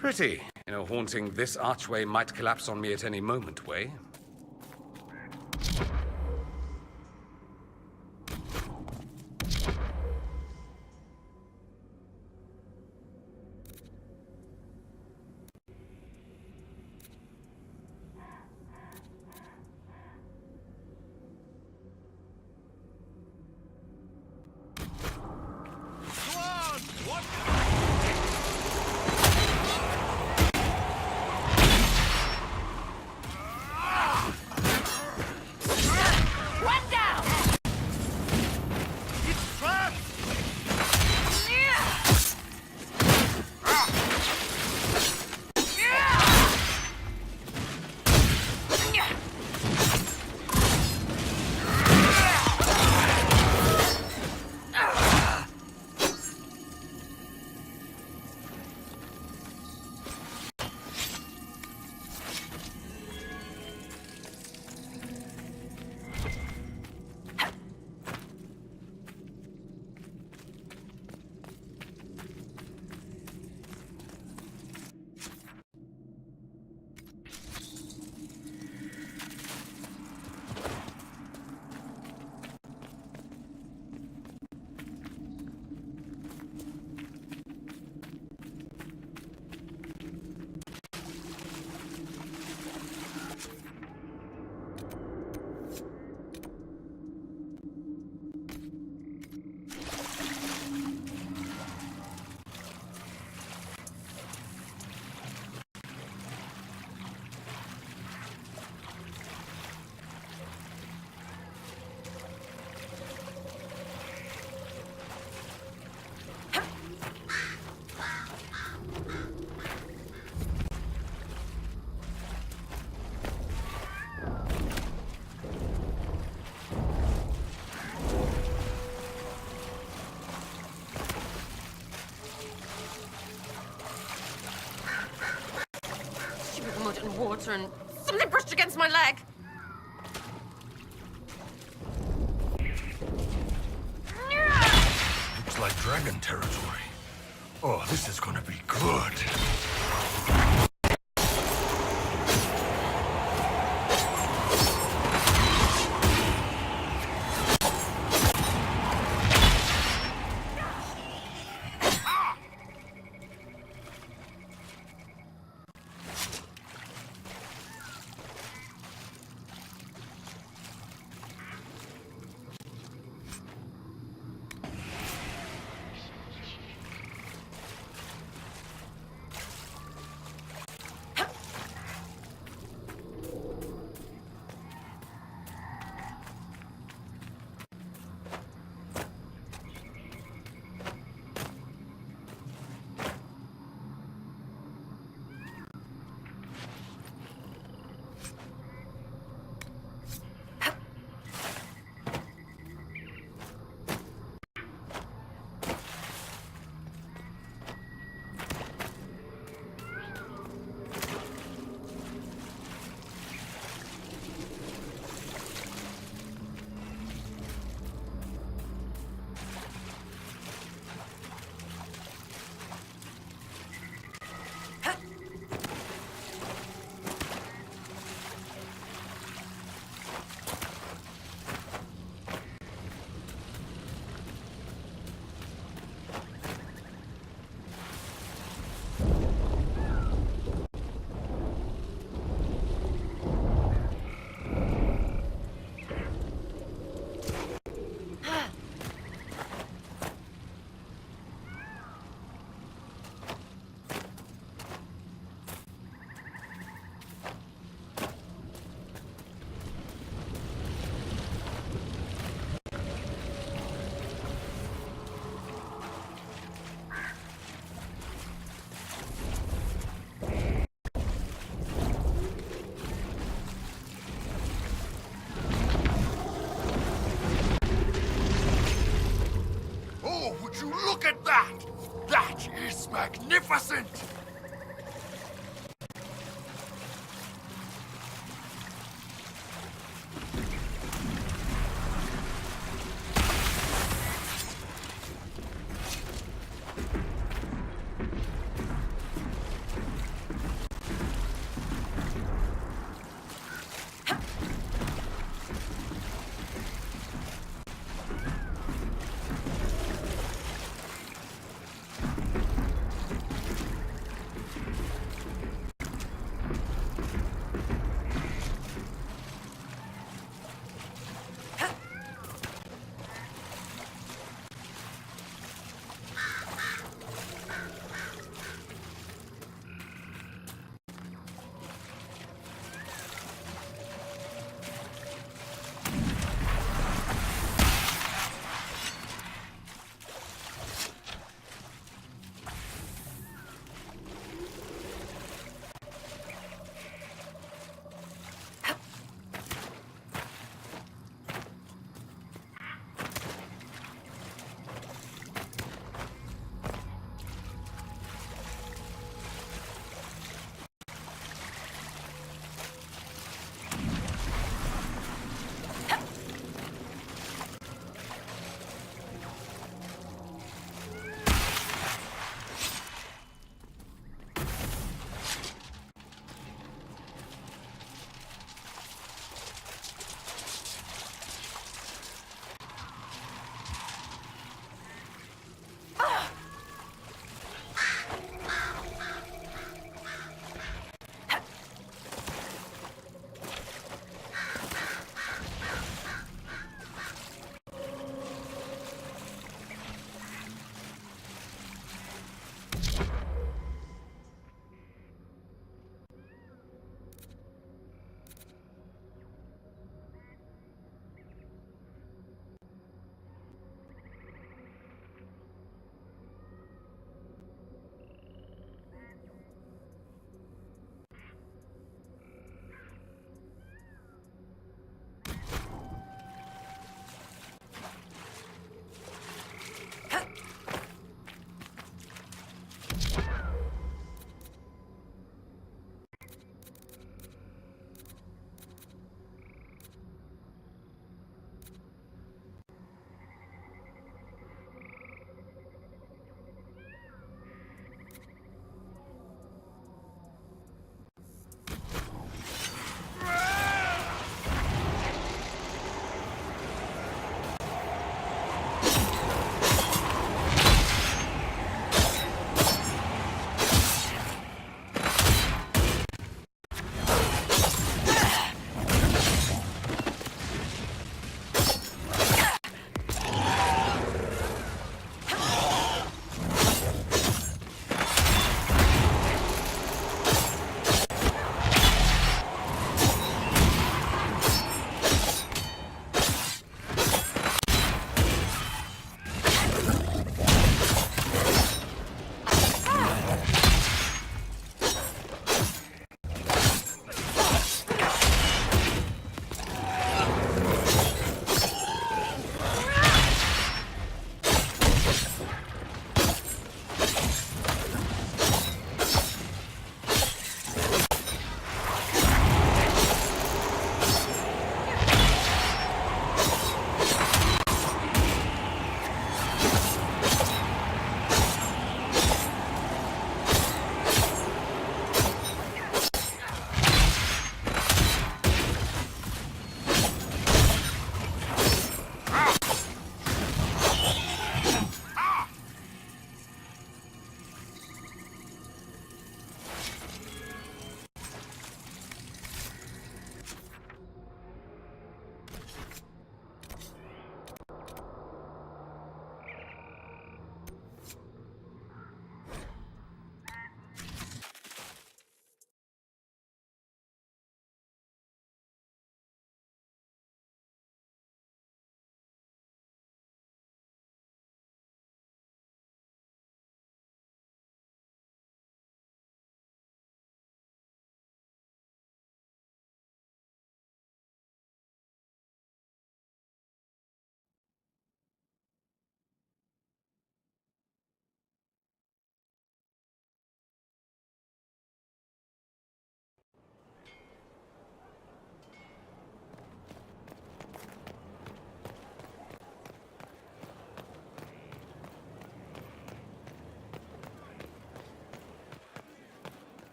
Pretty, in a haunting this archway might collapse on me at any moment way. Water and something brushed against my leg. Looks like dragon territory. Oh, this is gonna be good. Magnificent!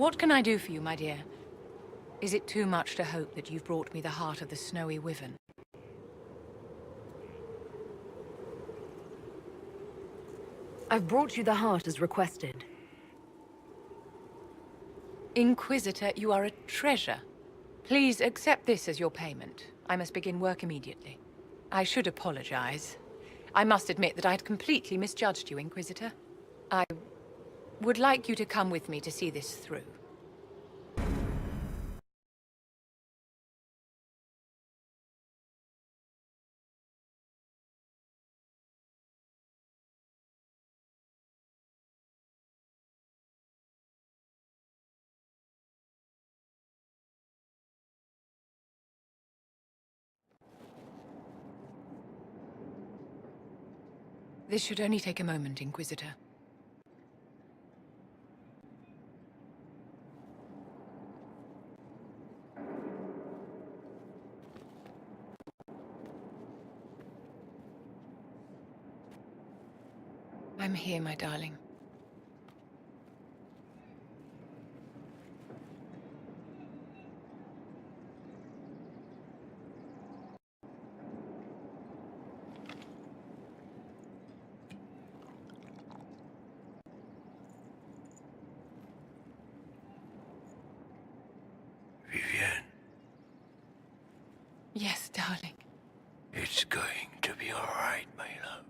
What can I do for you, my dear? Is it too much to hope that you've brought me the heart of the snowy wyvern? I've brought you the heart as requested. Inquisitor, you are a treasure. Please accept this as your payment. I must begin work immediately. I should apologize. I must admit that I'd completely misjudged you, Inquisitor. I would like you to come with me to see this through. This should only take a moment, Inquisitor. I'm here, my darling. Vivienne, Yes, darling. it's going to be all right, my love.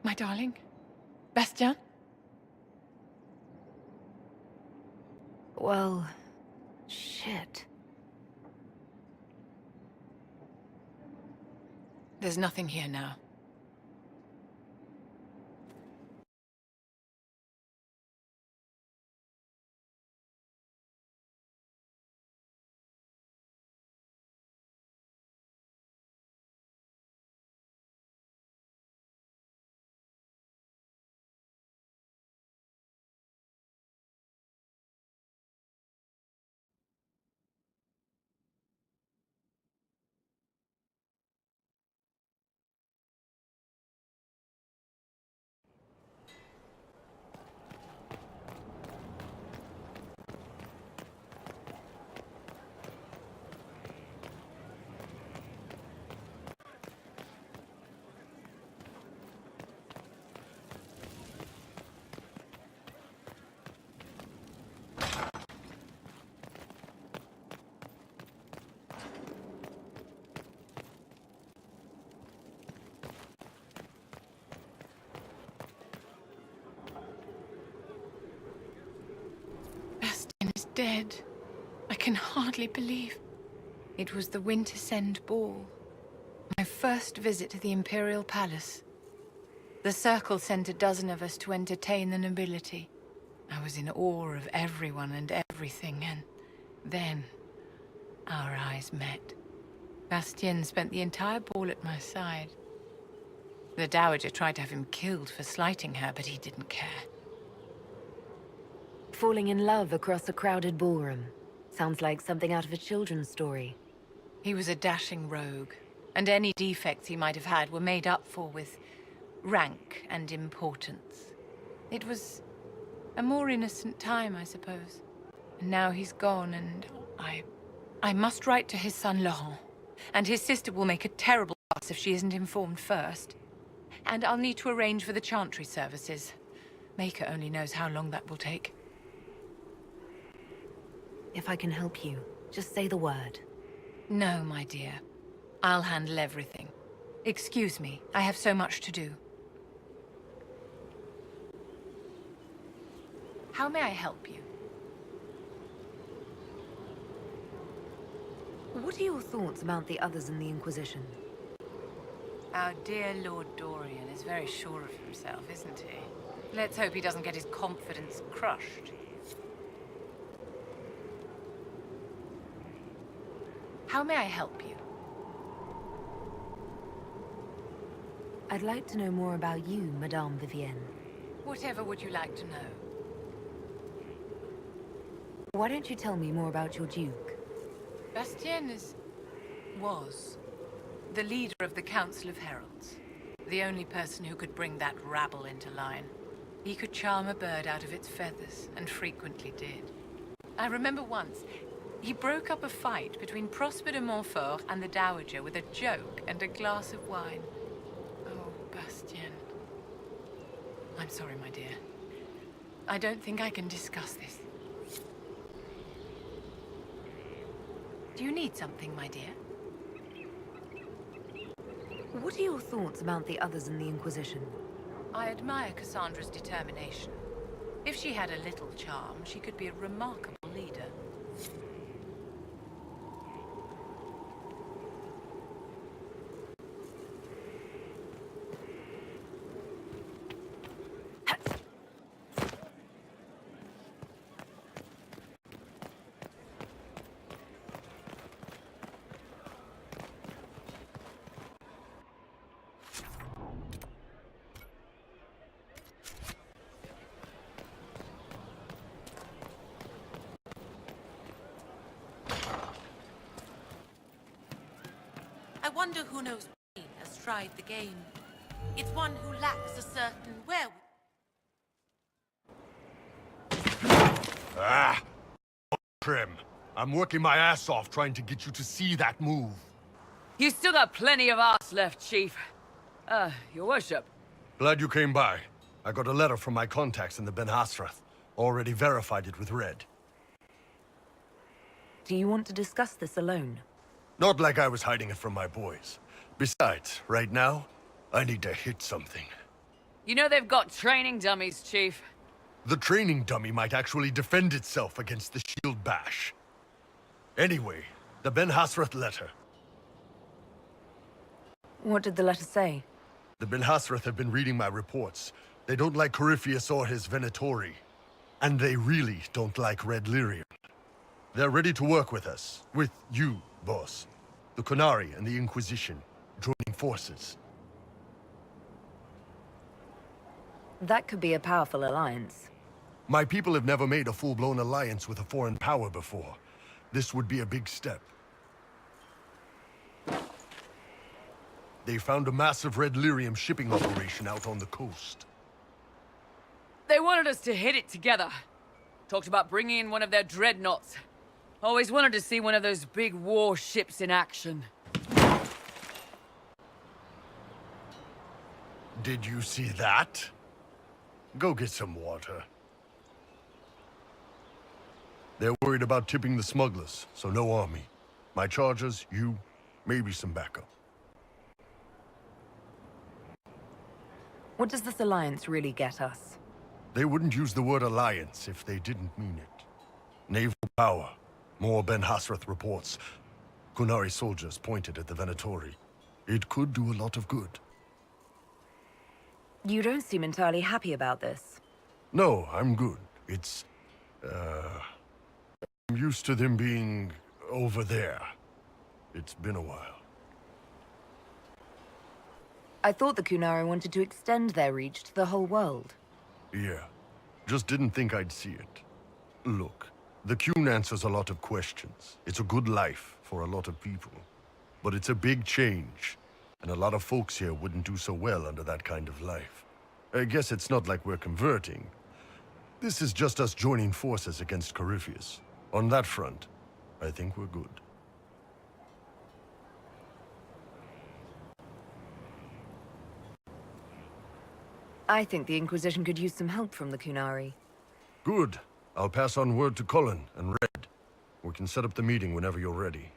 My darling? Bastien? Well, shit. There's nothing here now. Bastien is dead. I can hardly believe. It was the Wintersend Ball. My first visit to the Imperial Palace. The Circle sent a dozen of us to entertain the nobility. I was in awe of everyone and everything, and then our eyes met. Bastien spent the entire ball at my side. The Dowager tried to have him killed for slighting her, but he didn't care. Falling in love across a crowded ballroom. Sounds like something out of a children's story. He was a dashing rogue, and any defects he might have had were made up for with rank and importance. It was a more innocent time, I suppose. And now he's gone, and I must write to his son Laurent. And his sister will make a terrible fuss if she isn't informed first. And I'll need to arrange for the chantry services. Maker only knows how long that will take. If I can help you, just say the word. No, my dear. I'll handle everything. Excuse me, I have so much to do. How may I help you? What are your thoughts about the others in the Inquisition? Our dear Lord Dorian is very sure of himself, isn't he? Let's hope he doesn't get his confidence crushed. How may I help you? I'd like to know more about you, Madame Vivienne. Whatever would you like to know? Why don't you tell me more about your Duke? Bastien was the leader of the Council of Heralds. The only person who could bring that rabble into line. He could charm a bird out of its feathers, and frequently did. I remember once, he broke up a fight between Prosper de Montfort and the Dowager with a joke and a glass of wine. Oh, Bastien. I'm sorry, my dear. I don't think I can discuss this. Do you need something, my dear? What are your thoughts about the others in the Inquisition? I admire Cassandra's determination. If she had a little charm, she could be a remarkable leader. I wonder who knows pain has tried the game. It's one who lacks a certain Ah! Trim. I'm working my ass off trying to get you to see that move. You still got plenty of arse left, Chief. Your worship. Glad you came by. I got a letter from my contacts in the Ben Hasrath. Already verified it with Red. Do you want to discuss this alone? Not like I was hiding it from my boys. Besides, right now, I need to hit something. You know they've got training dummies, Chief. The training dummy might actually defend itself against the shield bash. Anyway, the Ben Hasrath letter. What did the letter say? The Ben Hasrath have been reading my reports. They don't like Corypheus or his Venatori. And they really don't like Red Lyrium. They're ready to work with us. With you, boss. The Qunari and the Inquisition, joining forces. That could be a powerful alliance. My people have never made a full-blown alliance with a foreign power before. This would be a big step. They found a massive Red Lyrium shipping operation out on the coast. They wanted us to hit it together. Talked about bringing in one of their dreadnoughts. Always wanted to see one of those big war ships in action. Did you see that? Go get some water. They're worried about tipping the smugglers, so no army. My chargers, you, maybe some backup. What does this alliance really get us? They wouldn't use the word alliance if they didn't mean it. Naval power. More Ben Hasrath reports. Qunari soldiers pointed at the Venatori. It could do a lot of good. You don't seem entirely happy about this. No, I'm good. It's, I'm used to them being over there. It's been a while. I thought the Qunari wanted to extend their reach to the whole world. Yeah. Just didn't think I'd see it. Look, the Qun answers a lot of questions. It's a good life for a lot of people. But it's a big change, and a lot of folks here wouldn't do so well under that kind of life. I guess it's not like we're converting. This is just us joining forces against Corypheus. On that front, I think we're good. I think the Inquisition could use some help from the Qunari. Good. I'll pass on word to Cullen and Red. We can set up the meeting whenever you're ready.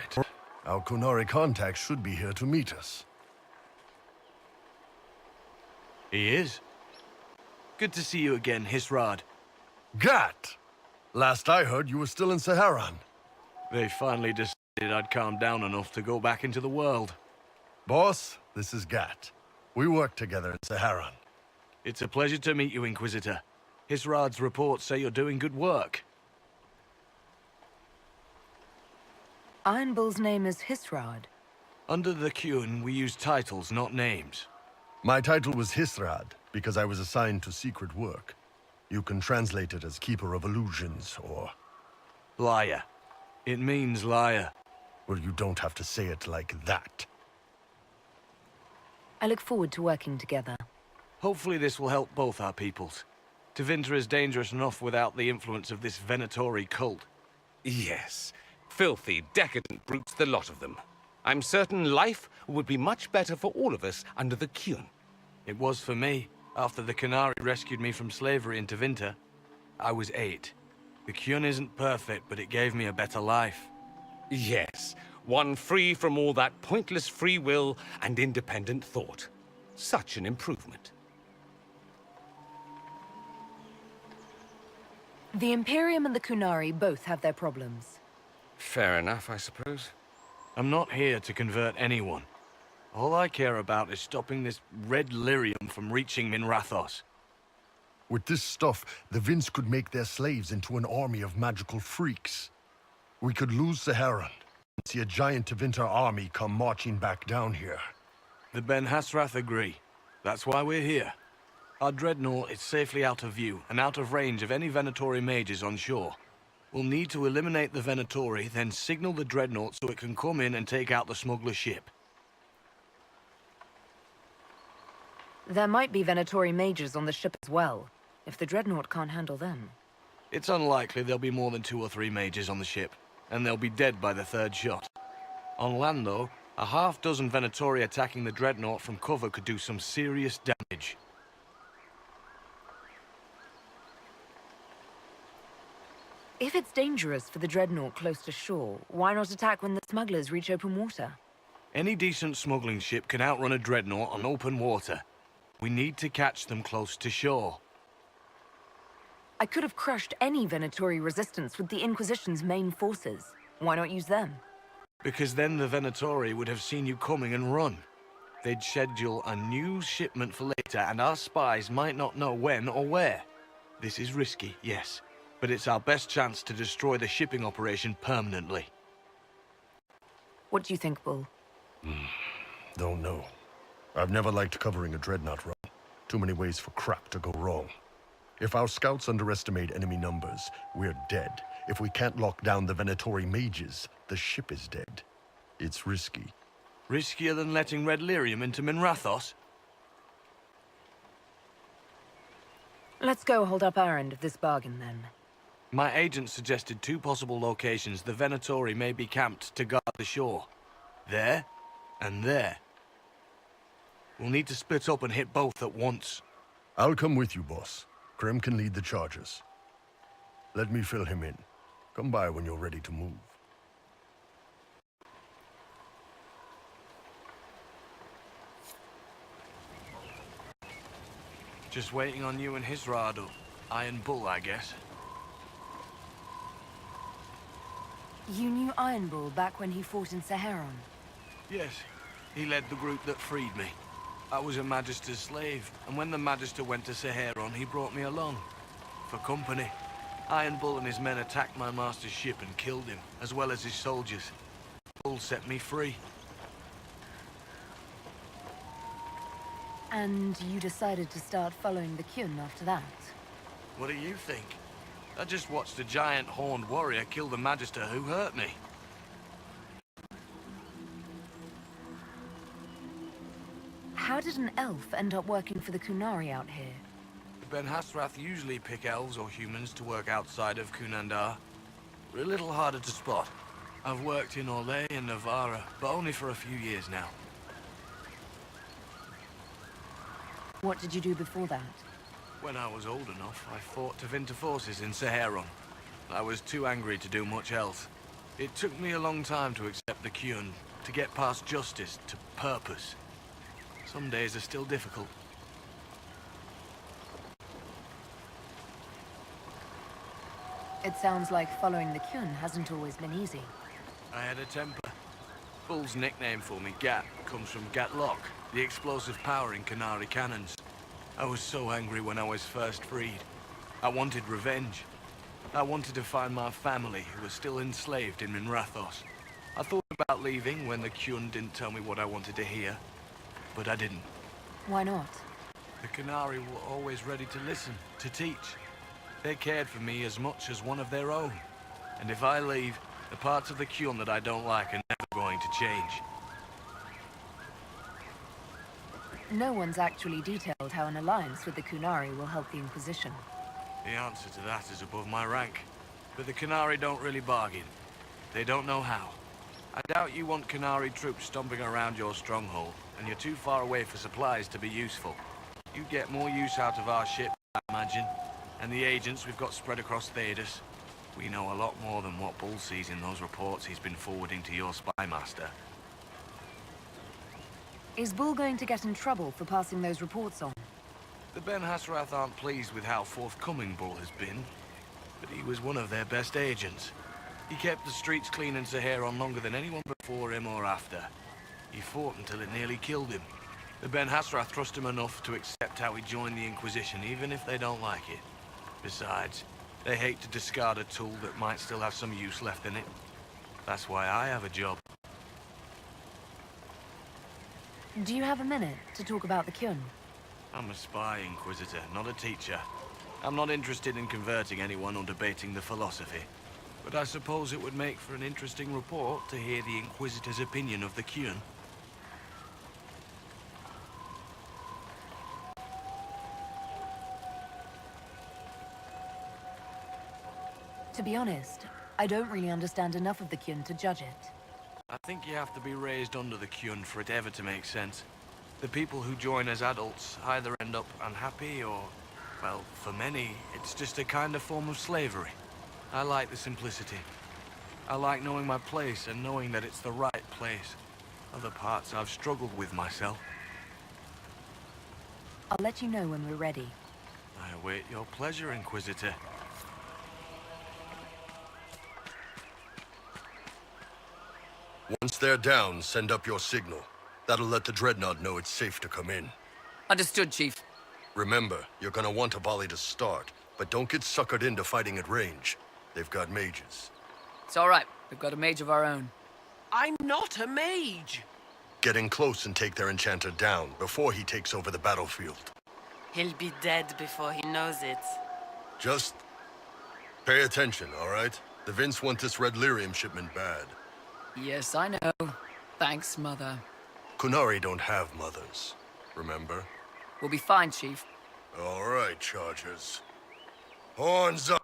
right. Our Kunari contact should be here to meet us. He is. Good to see you again, Hisrad. Gat! Last I heard, you were still in Saharan. They finally decided I'd calmed down enough to go back into the world. Boss, this is Gat. We work together in Saharan. It's a pleasure to meet you, Inquisitor. Hisrad's reports say you're doing good work. Iron Bull's name is Hisrad. Under the Qun, we use titles, not names. My title was Hisrad, because I was assigned to secret work. You can translate it as Keeper of Illusions, or... Liar. It means liar. Well, you don't have to say it like that. I look forward to working together. Hopefully this will help both our peoples. Tevinter is dangerous enough without the influence of this Venatori cult. Yes. Filthy, decadent brutes, the lot of them. I'm certain life would be much better for all of us under the Qun. It was for me, after the Qunari rescued me from slavery in Tevinter. I was 8. The Qun isn't perfect, but it gave me a better life. Yes, one free from all that pointless free will and independent thought. Such an improvement. The Imperium and the Qunari both have their problems. Fair enough, I suppose. I'm not here to convert anyone. All I care about is stopping this red lyrium from reaching Minrathos. With this stuff, the Vince could make their slaves into an army of magical freaks. We could lose Saharan and see a giant Tevinter army come marching back down here. The Ben Hasrath agree. That's why we're here. Our dreadnought is safely out of view and out of range of any Venatori mages on shore. We'll need to eliminate the Venatori, then signal the dreadnought so it can come in and take out the smuggler ship. There might be Venatori mages on the ship as well, if the dreadnought can't handle them. It's unlikely there'll be more than 2 or 3 mages on the ship, and they'll be dead by the 3rd shot. On land, though, a half-dozen Venatori attacking the dreadnought from cover could do some serious damage. If it's dangerous for the dreadnought close to shore, why not attack when the smugglers reach open water? Any decent smuggling ship can outrun a dreadnought on open water. We need to catch them close to shore. I could have crushed any Venatori resistance with the Inquisition's main forces. Why not use them? Because then the Venatori would have seen you coming and run. They'd schedule a new shipment for later, and our spies might not know when or where. This is risky, yes, but it's our best chance to destroy the shipping operation permanently. What do you think, Bull? Don't know. I've never liked covering a dreadnought run. Too many ways for crap to go wrong. If our scouts underestimate enemy numbers, we're dead. If we can't lock down the Venatori mages, the ship is dead. It's risky. Riskier than letting Red Lyrium into Minrathos? Let's go hold up our end of this bargain, then. My agent suggested 2 possible locations the Venatori may be camped to guard the shore. There, and there. We'll need to split up and hit both at once. I'll come with you, boss. Krem can lead the charges. Let me fill him in. Come by when you're ready to move. Just waiting on you and Hisrad, or Iron Bull, I guess. You knew Iron Bull back when he fought in Saharan. Yes, he led the group that freed me. I was a Magister's slave, and when the Magister went to Saharan, he brought me along. For company. Iron Bull and his men attacked my master's ship and killed him, as well as his soldiers. Bull set me free. And you decided to start following the Qun after that? What do you think? I just watched a giant horned warrior kill the Magister who hurt me. How did an elf end up working for the Qunari out here? The Ben Hasrath usually pick elves or humans to work outside of Kunandar. We're a little harder to spot. I've worked in Orlais and Navarra, but only for a few years now. What did you do before that? When I was old enough, I fought Tevinter forces in Saharan. I was too angry to do much else. It took me a long time to accept the Kyun, to get past justice to purpose. Some days are still difficult. It sounds like following the Kyun hasn't always been easy. I had a temper. Bull's nickname for me, Gat, comes from Gat Lock, the explosive power in Canary cannons. I was so angry when I was first freed. I wanted revenge. I wanted to find my family, who was still enslaved in Minrathos. I thought about leaving when the Kyun didn't tell me what I wanted to hear, but I didn't. Why not? The Canary were always ready to listen, to teach. They cared for me as much as one of their own. And if I leave, the parts of the Kyun that I don't like are never going to change. No one's actually detailed how an alliance with the Kunari will help the Inquisition. The answer to that is above my rank. But the Canary don't really bargain. They don't know how. I doubt you want Canary troops stomping around your stronghold, and you're too far away for supplies to be useful. You get more use out of our ship, I imagine, and the agents we've got spread across Thedas. We know a lot more than what Bull sees in those reports he's been forwarding to your spy master. Is Bull going to get in trouble for passing those reports on? The Ben Hasrath aren't pleased with how forthcoming Bull has been, but he was one of their best agents. He kept the streets clean in Saharon longer than anyone before him or after. He fought until it nearly killed him. The Ben Hasrath trust him enough to accept how he joined the Inquisition, even if they don't like it. Besides, they hate to discard a tool that might still have some use left in it. That's why I have a job. Do you have a minute to talk about the Kyun? I'm a spy, Inquisitor, not a teacher. I'm not interested in converting anyone or debating the philosophy. But I suppose it would make for an interesting report to hear the Inquisitor's opinion of the Kyun. To be honest, I don't really understand enough of the Kyun to judge it. I think you have to be raised under the Kyun for it ever to make sense. The people who join as adults either end up unhappy or, well, for many, it's just a kind of form of slavery. I like the simplicity. I like knowing my place and knowing that it's the right place. Other parts I've struggled with myself. I'll let you know when we're ready. I await your pleasure, Inquisitor. Once they're down, send up your signal. That'll let the Dreadnought know it's safe to come in. Understood, Chief. Remember, you're gonna want a volley to start, but don't get suckered into fighting at range. They've got mages. It's all right. We've got a mage of our own. I'm not a mage. Get in close and take their enchanter down before he takes over the battlefield. He'll be dead before he knows it. Just pay attention, all right? The Vince want this red lyrium shipment bad. Yes, I know. Thanks, Mother. Kunari don't have mothers, remember? We'll be fine, Chief. All right, Chargers. Horns up!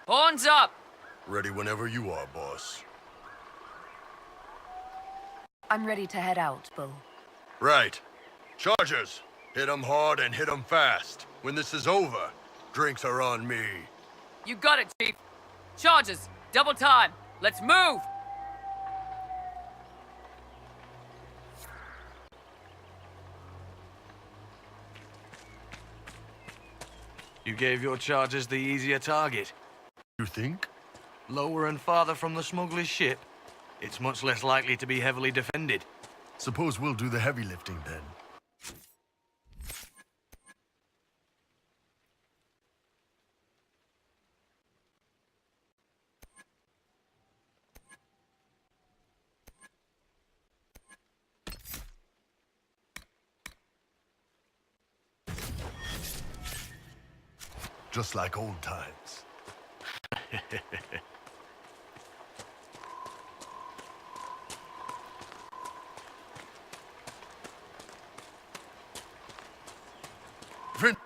Horns up! Ready whenever you are, boss. I'm ready to head out, Bull. Right. Chargers, hit 'em hard and hit 'em fast. When this is over, drinks are on me. You got it, Chief. Charges, double time. Let's move! You gave your chargers the easier target. You think? Lower and farther from the smuggler's ship, it's much less likely to be heavily defended. Suppose we'll do the heavy lifting then. Just like old times. Vin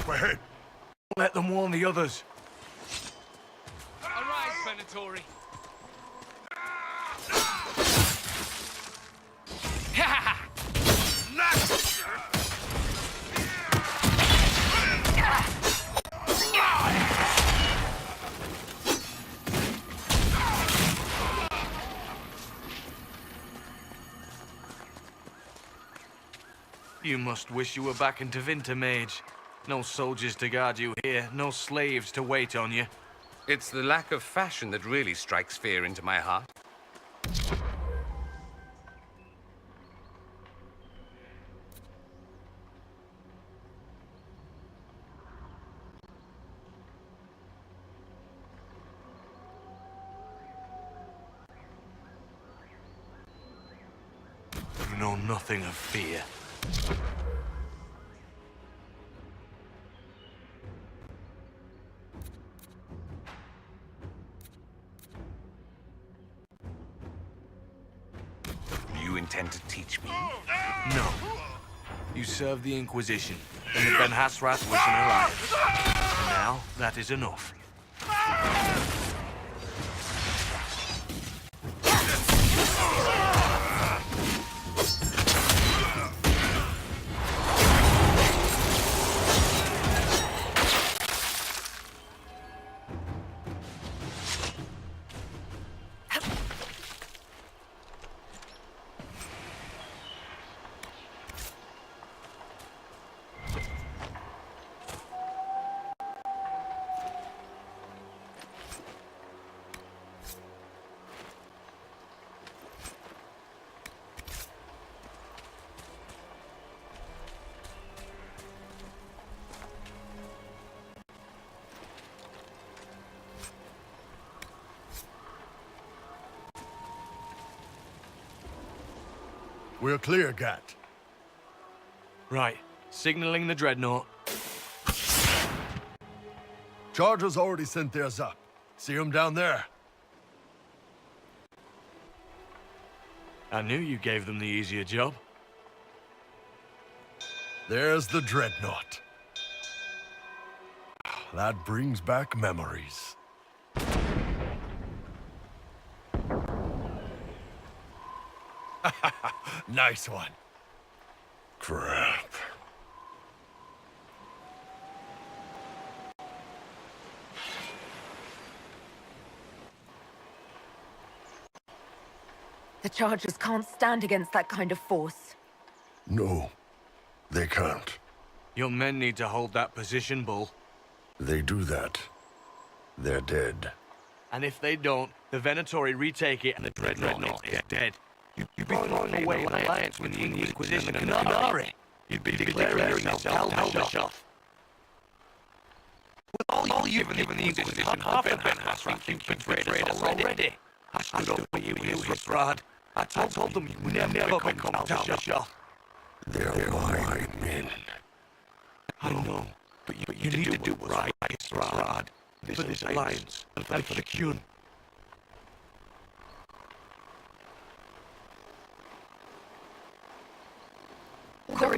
Up ahead! Let them warn the others. Arise, Venatori! You must wish you were back in Tevinter, mage. No soldiers to guard you here, no slaves to wait on you. It's the lack of fashion that really strikes fear into my heart. You know nothing of fear. You intend to teach me? No. You served the Inquisition, and the Ben Hasrat was an alliance. Now, that is enough. We're clear, Gat. Right. Signaling the dreadnought. Chargers already sent theirs up. See them down there? I knew you gave them the easier job. There's the dreadnought. That brings back memories. Nice one. Crap. The Chargers can't stand against that kind of force. No, they can't. Your men need to hold that position, Bull. They do that. They're dead. And if they don't, the Venatori retake it and the dreadnought is dead. You'd be throwing away an alliance with the Inquisition and the Canary. You'd be declaring yourself Aldershot. With all you've given the Inquisition, half of Ben Hasrat think you betrayed us already. I stood up for you, Inquisition. I told them you would never become Aldershot. They're my men. I know, but you need to do what's right, Strahd. For this alliance, and for the Qun.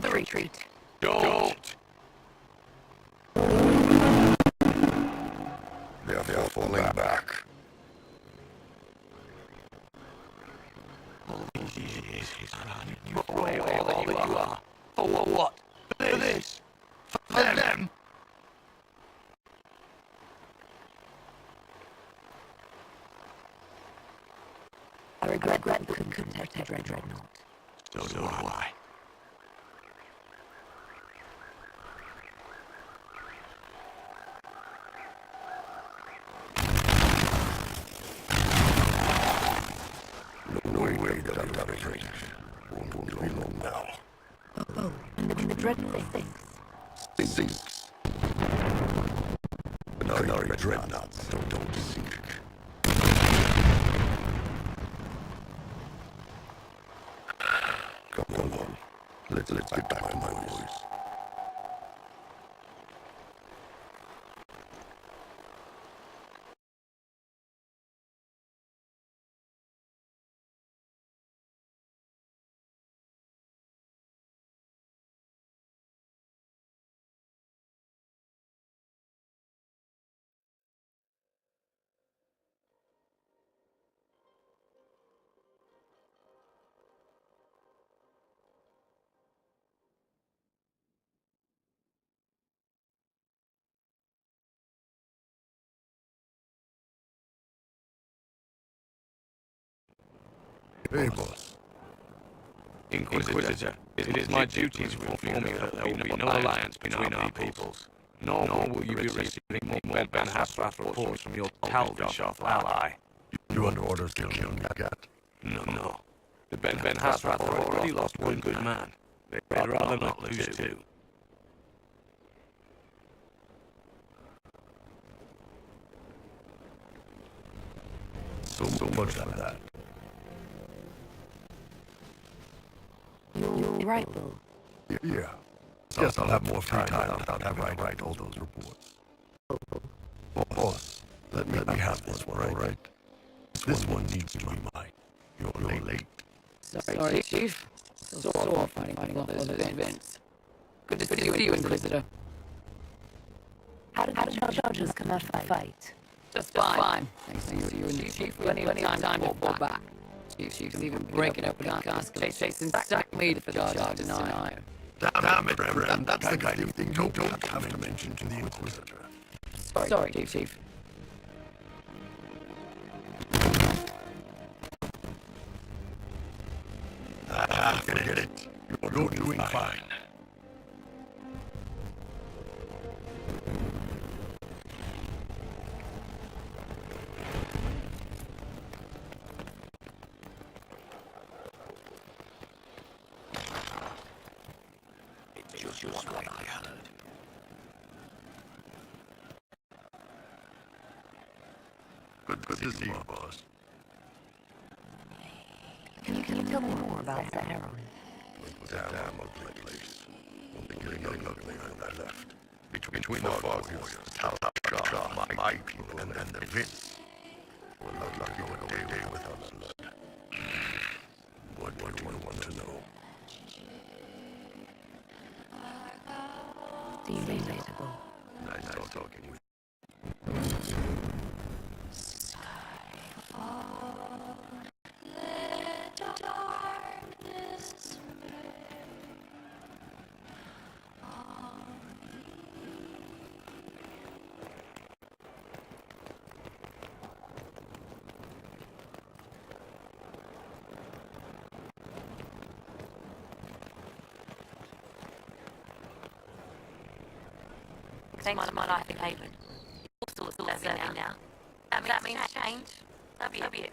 The retreat. Don't! They're falling back. All these years, Strahd, you throw away all that you are. For what? For this? For them? I regret we couldn't protect Dreadnought. So do I. No way that I'm not afraid. Won't be long now. Oh, and the Dreadnought sinks. But our dreadnoughts don't sink. Come on. Let's get back to my boys. Hey, boss. Inquisitor, it is my duty to inform you that there will be no alliance between our peoples, nor will you be receiving more Ben Hasrath reports from your Talvishoth ally. You under orders to kill me, Gat? No. The Ben Hasrath have already lost one good man. They'd rather not lose two. So much for that. You're right, Will. Yeah. Guess I'll have more free time without having to write all those reports. Boss, let me have this one, all right? This one needs to be mine. You're late. Sorry, Chief. So sore fighting all those events. Good to see you, Inquisitor. How did the judges come out of the fight? Just fine. Thanks to you and the Chief. Plenty of time to fall back. Chief's even breaking up an chasing stack meat for the charge denial. Damn it, friend. That's the kind of thing you don't have to mention to the Inquisitor. Sorry, Chief. Forget it. You're doing fine. It's just what I heard. Good to see you, boss. Can you tell me more about the heroin? It was a damn ugly place. Only getting uglier when I left. Between the fog warriors, Talvishoth, my people, and the Vince. We're not lucky one day without blood. What do you want to know? See you later, Will. Nice talking with Thanks for my life in Haven. You're still serving now. That means change. That'll be it.